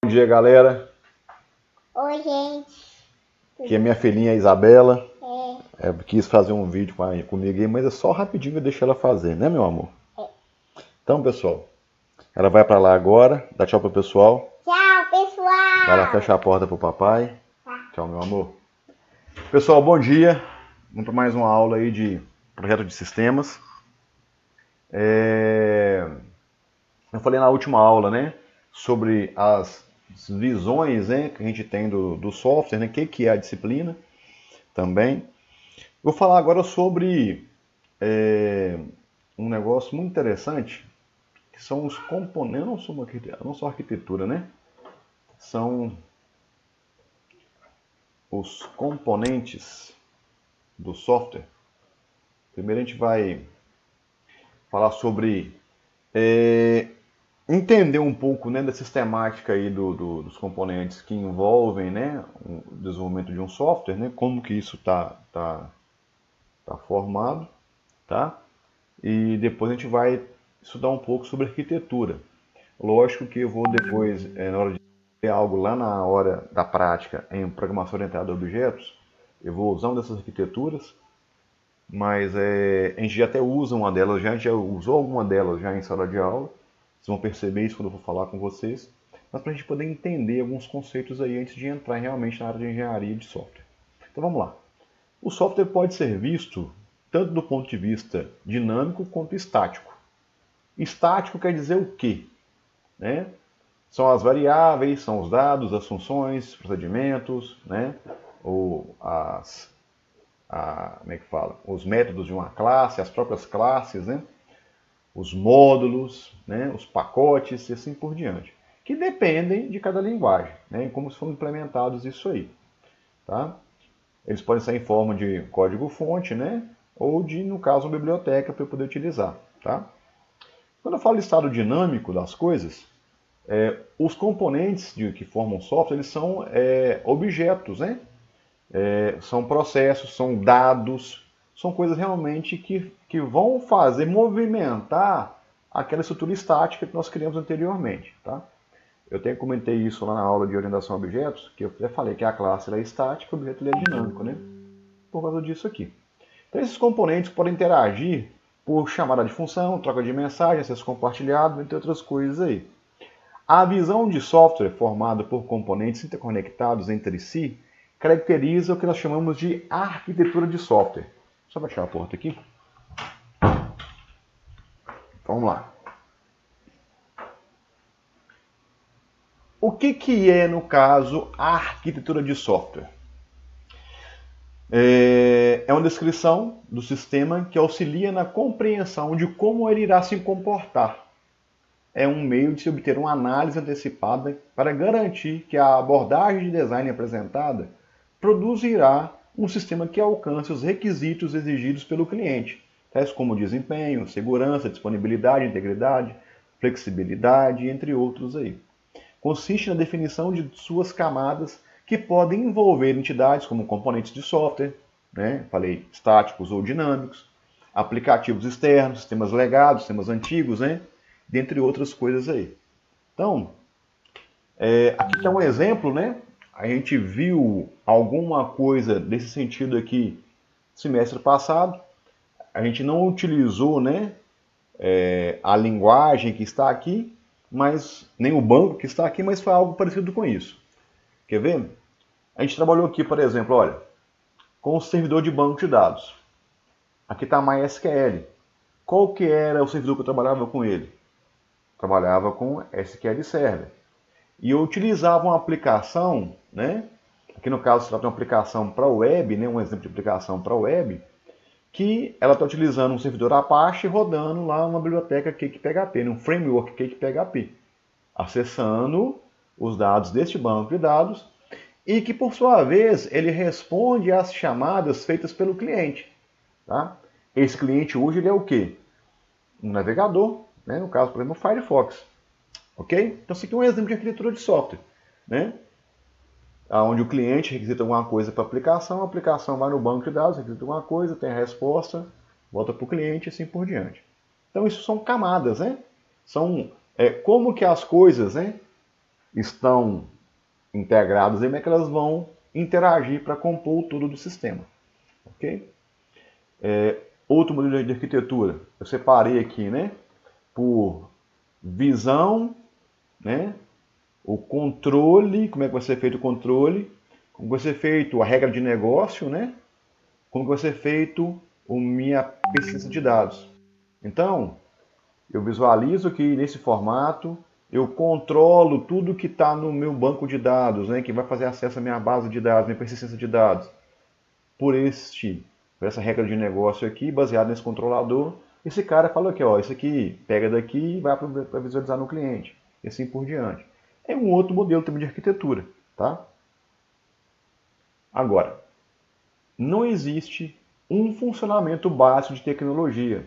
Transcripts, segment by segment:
Bom dia, galera. Oi, gente. Aqui é minha filhinha Isabela. É, Quis fazer um vídeo comigo aí, mas é só rapidinho eu deixo ela fazer, né, meu amor? Então, pessoal, ela vai pra lá agora. Dá tchau pro pessoal. Tchau, Vai lá, pessoal. fecha a porta pro papai. Tá. Tchau, meu amor. Pessoal, bom dia. Vamos para mais uma aula aí de projeto de sistemas. Eu falei na última aula, né, sobre as visões, né, que a gente tem do software, né, que é a disciplina também. Vou falar agora sobre um negócio muito interessante, que são os componentes. Eu não sou arquitetura, né? São os componentes do software. Primeiro a gente vai falar sobre entender um pouco, né, da sistemática aí dos componentes que envolvem, né, o desenvolvimento de um software, né, como que isso tá formado, tá? E depois a gente vai estudar um pouco sobre arquitetura. Lógico que eu vou depois, na hora de ter algo lá na hora da prática em programação orientada a objetos, eu vou usar uma dessas arquiteturas, mas a gente já até usa uma delas, a gente já usou alguma delas já em sala de aula. Vocês vão perceber isso quando eu for falar com vocês. Mas para a gente poder entender alguns conceitos aí antes de entrar realmente na área de engenharia de software. Então vamos lá. O software pode ser visto tanto do ponto de vista dinâmico quanto estático. Estático quer dizer o quê? Né? São as variáveis, são os dados, as funções, procedimentos, né? Ou como é que fala? Os métodos de uma classe, as próprias classes, né? Os módulos, né? Os pacotes e assim por diante. Que dependem de cada linguagem, né? E como são implementados isso aí. Tá? Eles podem ser em forma de código-fonte, né? Ou de, no caso, uma biblioteca para eu poder utilizar. Tá? Quando eu falo estado dinâmico das coisas, os componentes que formam software, eles são objetos, né? São processos, são dados, são coisas realmente que vão fazer movimentar aquela estrutura estática que nós criamos anteriormente. Tá? Eu até comentei isso lá na aula de orientação a objetos, que eu até falei que a classe é estática, o objeto é dinâmico, né? Por causa disso aqui. Então esses componentes podem interagir por chamada de função, troca de mensagem, acesso compartilhado, entre outras coisas aí. A visão de software formada por componentes interconectados entre si caracteriza o que nós chamamos de arquitetura de software. Só baixar a porta aqui. Então, vamos lá. O que é, no caso, a arquitetura de software? É uma descrição do sistema que auxilia na compreensão de como ele irá se comportar. É um meio de se obter uma análise antecipada para garantir que a abordagem de design apresentada produzirá um sistema que alcance os requisitos exigidos pelo cliente, tais como desempenho, segurança, disponibilidade, integridade, flexibilidade, entre outros aí. Consiste na definição de suas camadas que podem envolver entidades como componentes de software, né? Falei estáticos ou dinâmicos, aplicativos externos, sistemas legados, sistemas antigos, né? Dentre outras coisas aí. Então, aqui está um exemplo, né? A gente viu alguma coisa desse sentido aqui semestre passado. A gente não utilizou, né, a linguagem que está aqui, mas nem o banco que está aqui, mas foi algo parecido com isso. Quer ver? A gente trabalhou aqui, por exemplo, olha, com o servidor de banco de dados. Aqui está a MySQL. Qual que era o servidor que eu trabalhava com ele? Trabalhava com SQL Server. E eu utilizava uma aplicação, né? Aqui no caso se trata de uma aplicação para web, né? Um exemplo de aplicação para web, que ela está utilizando um servidor Apache rodando lá uma biblioteca CakePHP, um framework CakePHP, acessando os dados deste banco de dados e que, por sua vez, ele responde às chamadas feitas pelo cliente. Tá? Esse cliente hoje ele é o quê? Um navegador, né? No caso, por exemplo, o Firefox. Ok? Então, isso aqui é um exemplo de arquitetura de software. Né? Onde o cliente requisita alguma coisa para a aplicação vai no banco de dados, requisita alguma coisa, tem a resposta, volta para o cliente e assim por diante. Então, isso são camadas, né? São como que as coisas, né, estão integradas e como é que elas vão interagir para compor o todo do sistema. Ok? Outro modelo de arquitetura, eu separei aqui, né, por visão, né, o controle, como é que vai ser feito o controle, como vai ser feito a regra de negócio, né, como vai ser feito a minha pesquisa de dados. Então, eu visualizo que nesse formato eu controlo tudo que está no meu banco de dados, né, que vai fazer acesso à minha base de dados, minha persistência de dados, por essa regra de negócio aqui, baseado nesse controlador. Esse cara fala aqui, ó, isso aqui pega daqui e vai para visualizar no cliente, e assim por diante. É um outro modelo também de arquitetura, tá? Agora, não existe um funcionamento básico de tecnologia.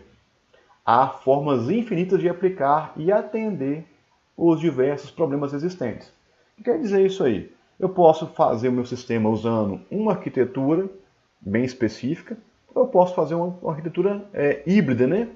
Há formas infinitas de aplicar e atender os diversos problemas existentes. O que quer dizer isso aí? Eu posso fazer o meu sistema usando uma arquitetura bem específica, ou eu posso fazer uma arquitetura híbrida, né?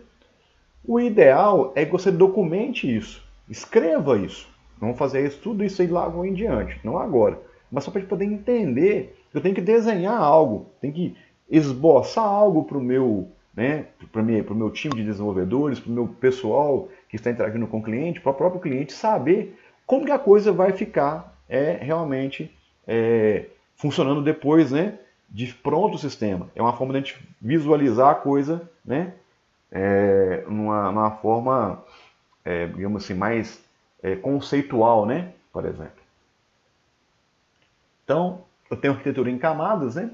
O ideal é que você documente isso, escreva isso. Vamos fazer isso, tudo isso aí logo em diante, não agora. Mas só para a gente poder entender, eu tenho que desenhar algo, tenho que esboçar algo para o meu, né, para o meu time de desenvolvedores, para o meu pessoal que está interagindo com o cliente, para o próprio cliente saber como que a coisa vai ficar realmente funcionando depois, né, de pronto o sistema. É uma forma de a gente visualizar a coisa, né, numa forma, digamos assim, mais conceitual, né, por exemplo. Então, eu tenho arquitetura em camadas, né?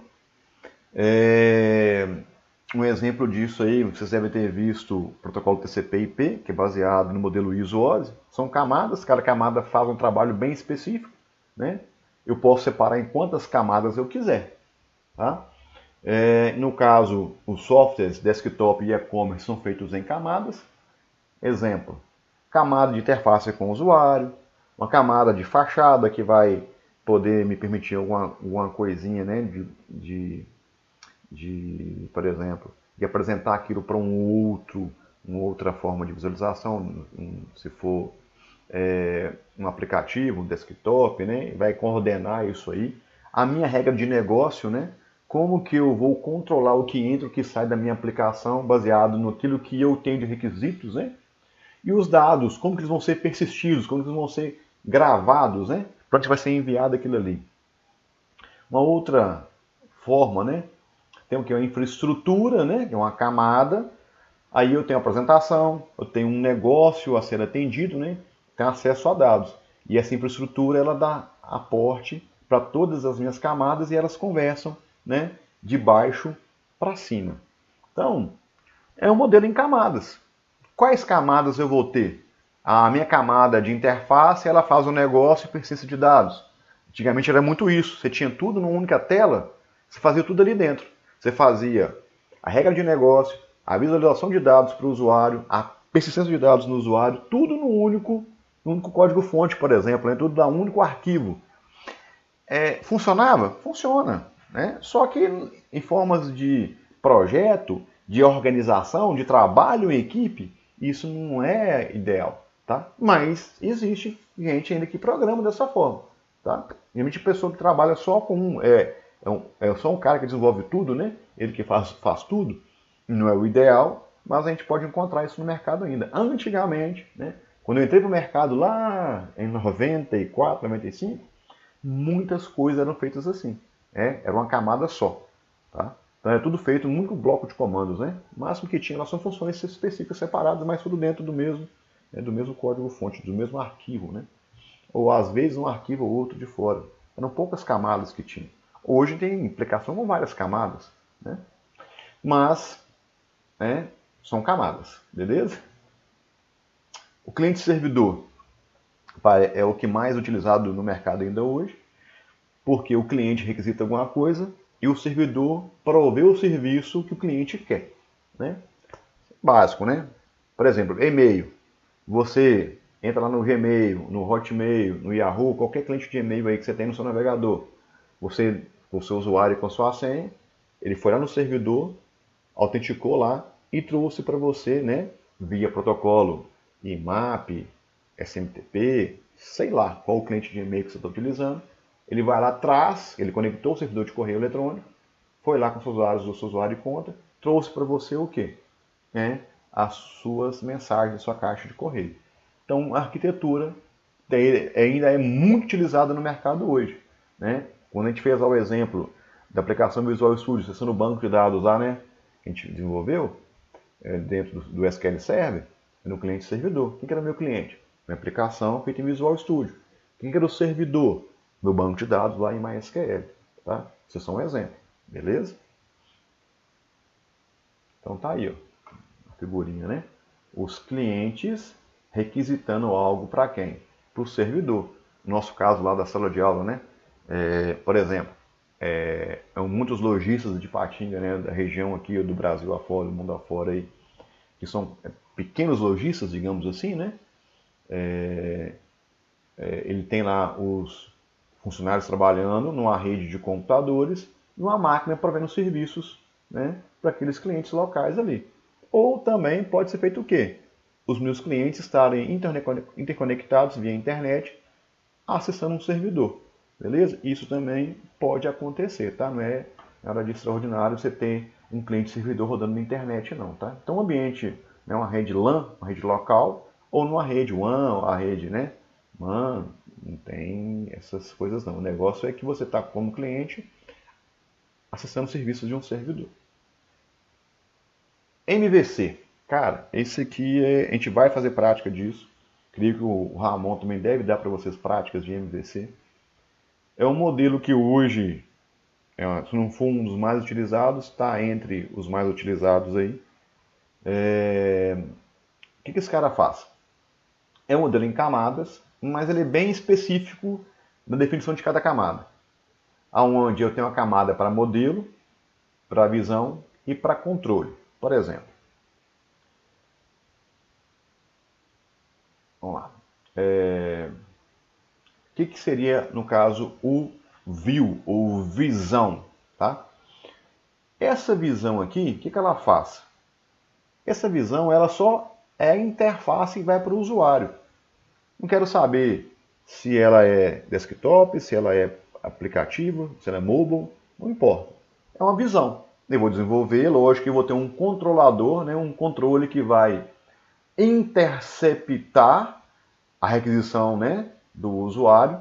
Um exemplo disso aí, vocês devem ter visto o protocolo TCP/IP, que é baseado no modelo ISO-OSI. São camadas, cada camada faz um trabalho bem específico, né? Eu posso separar em quantas camadas eu quiser, tá? No caso, os softwares desktop e e-commerce são feitos em camadas. Exemplo, camada de interface com o usuário, uma camada de fachada que vai poder me permitir alguma coisinha, né, por exemplo, de apresentar aquilo para uma outra forma de visualização, se for um aplicativo, um desktop, né, vai coordenar isso aí. A minha regra de negócio, né, como que eu vou controlar o que entra e o que sai da minha aplicação baseado naquilo que eu tenho de requisitos, né? E os dados, como que eles vão ser persistidos, como que eles vão ser gravados, né? Para onde vai ser enviado aquilo ali. Uma outra forma, né? Tem o que? A infraestrutura, né? Que é uma camada. Aí eu tenho a apresentação, eu tenho um negócio a ser atendido, né? Tenho acesso a dados. E essa infraestrutura, ela dá aporte para todas as minhas camadas e elas conversam, né? De baixo para cima. Então, é um modelo em camadas. Quais camadas eu vou ter? A minha camada de interface, ela faz o negócio e persistência de dados. Antigamente era muito isso. Você tinha tudo numa única tela, você fazia tudo ali dentro. Você fazia a regra de negócio, a visualização de dados para o usuário, a persistência de dados no usuário, tudo no único código-fonte, por exemplo, né? Tudo no único arquivo. Funcionava? Funciona. Né? Só que em formas de projeto, de organização, de trabalho em equipe, isso não é ideal. Tá? Mas existe gente ainda que programa dessa forma. Tá? Realmente pessoa que trabalha só com só um cara que desenvolve tudo, né? Ele que faz tudo, não é o ideal, mas a gente pode encontrar isso no mercado ainda. Antigamente, né? Quando eu entrei para o mercado lá em 94, 95, muitas coisas eram feitas assim. Era uma camada só. Tá? Então é tudo feito num único bloco de comandos. Né? O máximo que tinha lá são funções específicas separadas, mas tudo dentro do mesmo código-fonte, do mesmo arquivo. Né? Ou às vezes um arquivo ou outro de fora. Eram poucas camadas que tinha. Hoje tem implicação com várias camadas. Né? Mas são camadas. Beleza? O cliente-servidor é o que mais utilizado no mercado ainda hoje, porque o cliente requisita alguma coisa e o servidor provê o serviço que o cliente quer. Né? Básico, né? Por exemplo, e-mail. Você entra lá no Gmail, no Hotmail, no Yahoo, qualquer cliente de e-mail aí que você tem no seu navegador. Você, com o seu usuário e com a sua senha, ele foi lá no servidor, autenticou lá e trouxe para você, né, via protocolo IMAP, SMTP, sei lá qual o cliente de e-mail que você está utilizando, ele vai lá atrás, ele conectou o servidor de correio eletrônico, foi lá com os usuários do seu usuário de conta, trouxe para você o quê? As suas mensagens, a sua caixa de correio. Então, a arquitetura ainda é muito utilizada no mercado hoje. Né? Quando a gente fez o exemplo da aplicação Visual Studio, acessando o banco de dados lá, né, que a gente desenvolveu, dentro do SQL Server, no cliente servidor. Quem que era o meu cliente? Minha aplicação feita em Visual Studio. Quem que era o servidor? Meu banco de dados lá em MySQL. Tá? Isso é só um exemplo. Beleza? Então tá aí, ó, a figurinha, né? Os clientes requisitando algo para quem? Para o servidor. No nosso caso lá da sala de aula, né? Por exemplo, muitos lojistas de Patinga, né, da região aqui do Brasil afora, do mundo afora aí, que são pequenos lojistas, digamos assim, né? Ele tem lá os funcionários trabalhando numa rede de computadores e uma máquina provendo serviços, né, para aqueles clientes locais ali. Ou também pode ser feito o quê? Os meus clientes estarem interconectados via internet, acessando um servidor. Beleza? Isso também pode acontecer, tá? Não é nada de extraordinário você ter um cliente servidor rodando na internet, não, tá? Então, um ambiente, né, uma rede LAN, uma rede local, ou numa rede WAN, a rede, né, MAN, não tem essas coisas não. O negócio é que você está como cliente acessando serviços de um servidor. MVC. Cara, esse aqui a gente vai fazer prática disso. Creio que o Ramon também deve dar para vocês práticas de MVC. É um modelo que hoje, se não for um dos mais utilizados, está entre os mais utilizados aí. O que esse cara faz? É um modelo em camadas, mas ele é bem específico na definição de cada camada. Onde eu tenho uma camada para modelo, para visão e para controle. Por exemplo, vamos lá. O que seria, no caso, o view ou visão? Tá? Essa visão aqui, o que ela faz? Essa visão ela só é a interface e vai para o usuário. Não quero saber se ela é desktop, se ela é aplicativo, se ela é mobile, não importa. É uma visão. Eu vou desenvolver, lógico que eu vou ter um controlador, né, um controle que vai interceptar a requisição, né, do usuário,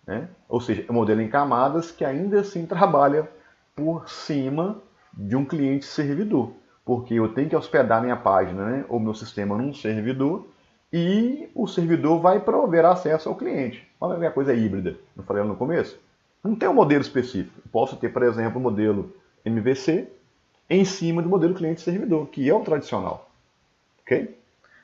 né? Ou seja, é um modelo em camadas que ainda assim trabalha por cima de um cliente servidor. Porque eu tenho que hospedar minha página, né, ou meu sistema num servidor, e o servidor vai prover acesso ao cliente. Olha a minha coisa híbrida, não falei no começo? Não tem um modelo específico. Eu posso ter, por exemplo, o modelo MVC em cima do modelo cliente-servidor, que é o tradicional. Ok?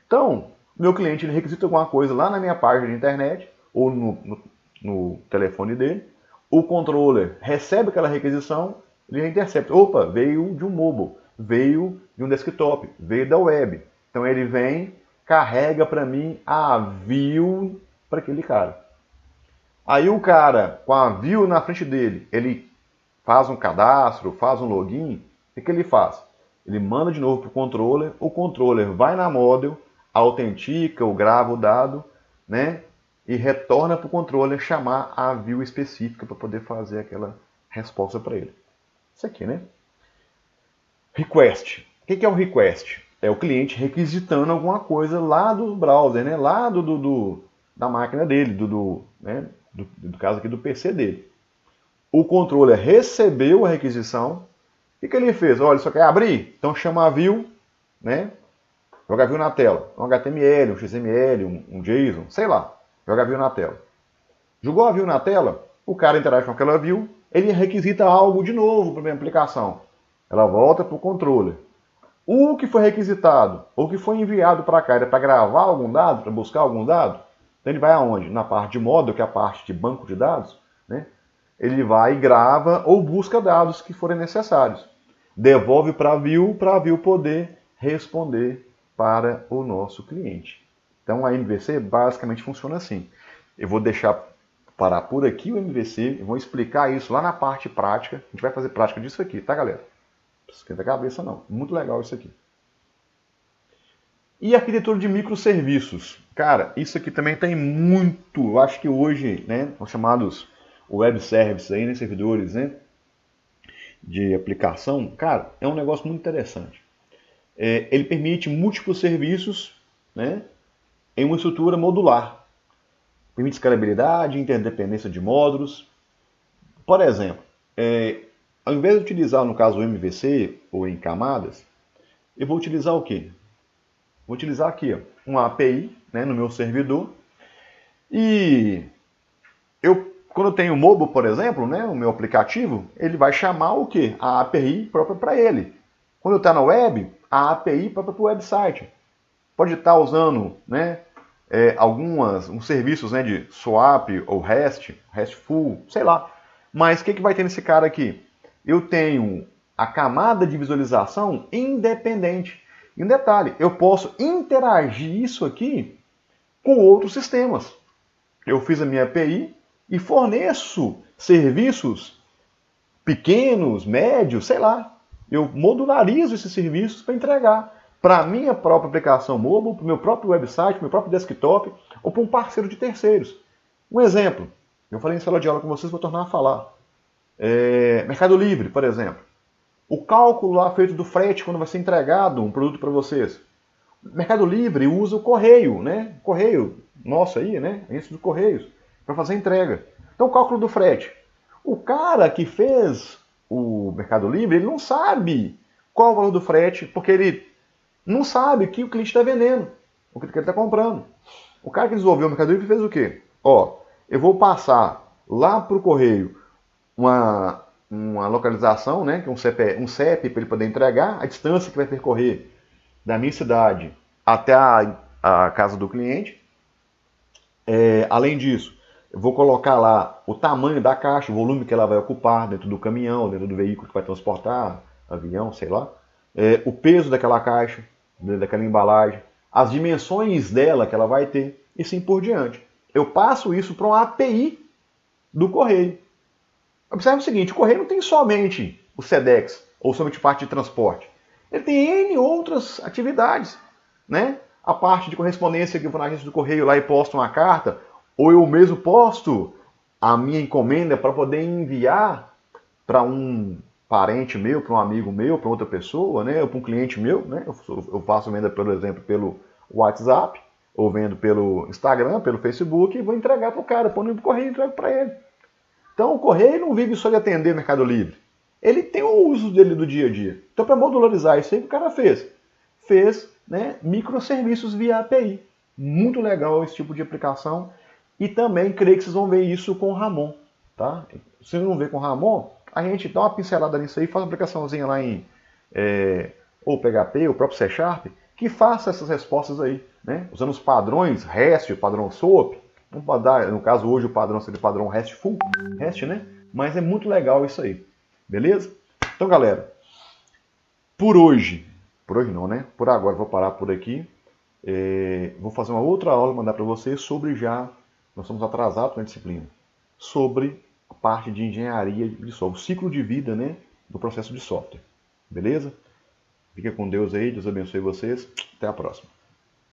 Então, meu cliente ele requisita alguma coisa lá na minha página de internet, ou no telefone dele, o controller recebe aquela requisição, ele intercepta. Opa, veio de um mobile, veio de um desktop, veio da web. Então ele vem, carrega para mim a view para aquele cara. Aí o cara, com a view na frente dele, ele faz um cadastro, faz um login, o que ele faz? Ele manda de novo para o controller vai na model, autentica ou grava o dado, né? E retorna para o controller chamar a view específica para poder fazer aquela resposta para ele. Isso aqui, né? Request. O que é o request? É o cliente requisitando alguma coisa lá do browser, né? Lá da máquina dele, né? do caso aqui do PC dele. O controller recebeu a requisição. O que ele fez? Olha, só quer abrir? Então chama a view, né? Joga a view na tela. Um HTML, um XML, um JSON, sei lá. Joga a view na tela. Jogou a view na tela, o cara interage com aquela view, ele requisita algo de novo para a minha aplicação. Ela volta para o controller. O que foi requisitado, ou que foi enviado para cá, era para gravar algum dado, para buscar algum dado? Então ele vai aonde? Na parte de model, que é a parte de banco de dados, né? Ele vai e grava ou busca dados que forem necessários. Devolve para a view poder responder para o nosso cliente. Então a MVC basicamente funciona assim. Eu vou deixar parar por aqui o MVC, eu vou explicar isso lá na parte prática. A gente vai fazer prática disso aqui, tá galera? Não esquenta a cabeça não. Muito legal isso aqui. E arquitetura de microserviços. Cara, isso aqui também tem muito. Eu acho que hoje, né, os chamados web services aí, né, servidores, né, de aplicação, cara, é um negócio muito interessante. Ele permite múltiplos serviços, né, em uma estrutura modular. Permite escalabilidade, interdependência de módulos. Por exemplo, ao invés de utilizar, no caso, o MVC ou em camadas, eu vou utilizar o quê? Vou utilizar aqui ó, uma API, né, no meu servidor. E quando eu tenho o mobile, por exemplo, né, o meu aplicativo, ele vai chamar o quê? A API própria para ele. Quando eu estou na web, a API própria para o website. Pode estar usando, né, uns serviços, né, de swap ou RESTful, sei lá. Mas o que vai ter nesse cara aqui? Eu tenho a camada de visualização independente. E um detalhe, eu posso interagir isso aqui com outros sistemas. Eu fiz a minha API e forneço serviços pequenos, médios, sei lá. Eu modularizo esses serviços para entregar para a minha própria aplicação mobile, para o meu próprio website, para o meu próprio desktop ou para um parceiro de terceiros. Um exemplo, eu falei em sala de aula com vocês, vou tornar a falar. Mercado Livre, por exemplo. O cálculo lá feito do frete quando vai ser entregado um produto para vocês. Mercado Livre usa o correio, né? Correio nosso aí, né? Agência dos Correios, para fazer a entrega. Então, o cálculo do frete. O cara que fez o Mercado Livre, ele não sabe qual é o valor do frete, porque ele não sabe o que o cliente está vendendo, o que ele está comprando. O cara que desenvolveu o Mercado Livre fez o quê? Ó, eu vou passar lá para o correio uma localização, né, que é um CEP para ele poder entregar, a distância que vai percorrer da minha cidade até a casa do cliente. Além disso, eu vou colocar lá o tamanho da caixa, o volume que ela vai ocupar dentro do caminhão, dentro do veículo que vai transportar, avião, sei lá. O peso daquela caixa, daquela embalagem, as dimensões dela que ela vai ter, e assim por diante. Eu passo isso para uma API do correio. Observe o seguinte, o correio não tem somente o SEDEX, ou somente parte de transporte. Ele tem N outras atividades, né? A parte de correspondência que eu vou na agência do correio lá e posto uma carta, ou eu mesmo posto a minha encomenda para poder enviar para um parente meu, para um amigo meu, para outra pessoa, né? Ou para um cliente meu, né? Eu faço venda, por exemplo, pelo WhatsApp, ou vendo pelo Instagram, pelo Facebook, e vou entregar para o cara, põe no correio e entrego para ele. Então o correio não vive só de atender o Mercado Livre. Ele tem o uso dele do dia a dia. Então, para modularizar isso aí, o que o cara fez? Fez, né, microserviços via API. Muito legal esse tipo de aplicação. E também creio que vocês vão ver isso com o Ramon. Tá? Se não ver com o Ramon, a gente dá uma pincelada nisso aí, faz uma aplicaçãozinha lá em ou PHP, o próprio C Sharp, que faça essas respostas aí, né? Usando os padrões REST, o padrão SOAP. No caso, hoje o padrão seria o padrão RESTful, REST, né? Mas é muito legal isso aí. Beleza? Então, galera, por hoje não, né? Por agora, vou parar por aqui. Vou fazer uma outra aula, mandar para vocês sobre nós somos atrasados na disciplina, sobre a parte de engenharia de software, o ciclo de vida, né, do processo de software. Beleza? Fica com Deus aí, Deus abençoe vocês. Até a próxima.